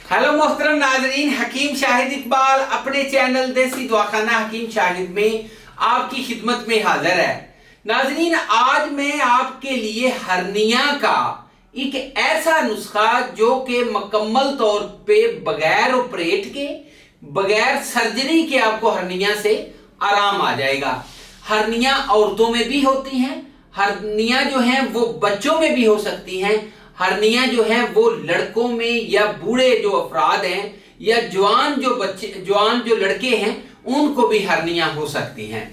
Hello मोहतरम नाजरीन, हकीम शाहिद इकबाल अपने चैनल देसी दवाखाना हकीम शाहिद में आपकी खिदमत में हाजिर है। नाजरीन, आज मैं आपके लिए हर्निया का एक ऐसा नुस्खा जो कि मुकम्मल तौर पे बगैर ऑपरेट के, बगैर सर्जरी के आपको हर्निया से आराम आ जाएगा। हर्निया औरतों में भी होती हैं, हर्निया जो है वो बच्चों में भी हो सकती हैं, हर्निया जो है वो लड़कों में या बूढ़े जो अफराद हैं या जवान जो लड़के हैं उनको भी हर्निया हो सकती हैं।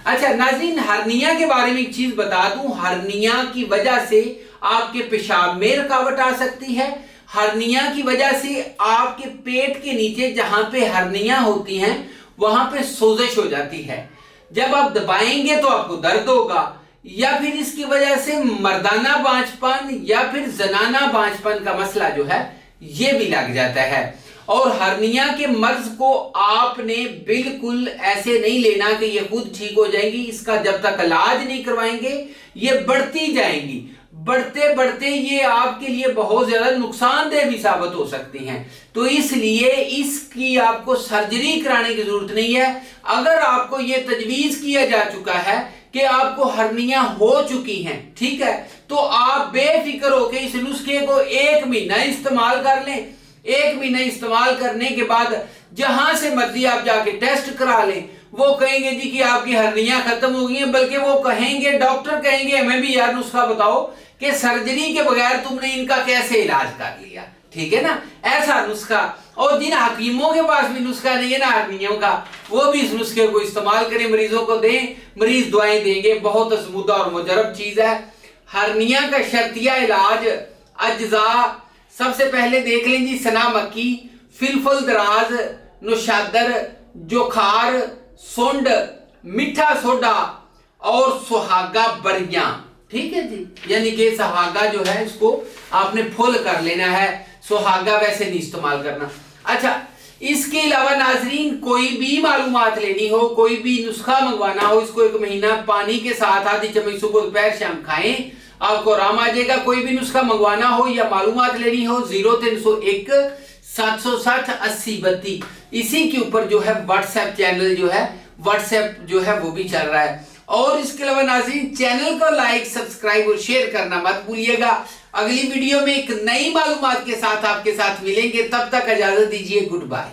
अच्छा नाज़रीन, हर्निया के बारे में एक चीज बता दूं, हर्निया की वजह से आपके पेशाब में रुकावट आ सकती है। हर्निया की वजह से आपके पेट के नीचे जहां पे हर्निया होती हैं वहां पे सोजिश हो जाती है। जब आप दबाएंगे तो आपको दर्द होगा, या फिर इसकी वजह से मर्दाना बांझपन या फिर जनाना बांझपन का मसला जो है ये भी लग जाता है। और हर्निया के मर्ज को आपने बिल्कुल ऐसे नहीं लेना कि ये खुद ठीक हो जाएंगी। इसका जब तक इलाज नहीं करवाएंगे ये बढ़ती जाएंगी, बढ़ते बढ़ते ये आपके लिए बहुत ज्यादा नुकसानदेह भी साबित हो सकती हैं। तो इसलिए इसकी आपको सर्जरी कराने की जरूरत नहीं है। अगर आपको ये तजवीज किया जा चुका है कि आपको हर्निया हो चुकी हैं, ठीक है, तो आप बेफिक्र होकर इस नुस्खे को 1 महीना इस्तेमाल कर लें। 1 महीना इस्तेमाल करने के बाद जहां से मर्जी आप जाके टेस्ट करा लें। वो कहेंगे जी कि आपकी हर्निया खत्म हो गई है, बल्कि वो कहेंगे, डॉक्टर कहेंगे हमें भी यार नुस्खा बताओ कि सर्जरी के बगैर तुमने इनका कैसे इलाज कर लिया, ठीक है ना, ऐसा नुस्खा। और जिन हकीमों के पास भी नुस्खा नहीं है ना हर्नियों का, वो भी इस नुस्खे को इस्तेमाल करें, मरीजों को दें, मरीज दुआएं देंगे। बहुत अज़मुदा और मुजरब चीज है। हर्निया का शर्तिया इलाज अज्जा सबसे पहले देख लें जी, सना मक्की, फिलफल दराज, नुशादर, जोखार, सुंड, मीठा सोडा और सुहागा बरियां, ठीक है जी। यानी कि सुहागा जो है इसको आपने फुल कर लेना है, सुहागा वैसे नहीं इस्तेमाल करना। अच्छा, इसके अलावा नाजरीन कोई भी मालूमात लेनी हो, कोई भी नुस्खा मंगवाना हो, इसको 1 महीना पानी के साथ आधी चम्मच सुबह दोपहर शाम खाएं, आपको आराम आ जाएगा। कोई भी नुस्खा मंगवाना हो या मालूमात लेनी हो 0301 760 80 32, इसी के ऊपर जो है व्हाट्सएप चैनल जो है, व्हाट्सएप जो है वो भी चल रहा है। और इसके अलावा नाज़रीन चैनल को लाइक, सब्सक्राइब और शेयर करना मत भूलिएगा। अगली वीडियो में एक नई मालूमात के साथ आपके साथ मिलेंगे, तब तक इजाजत दीजिए, गुड बाय।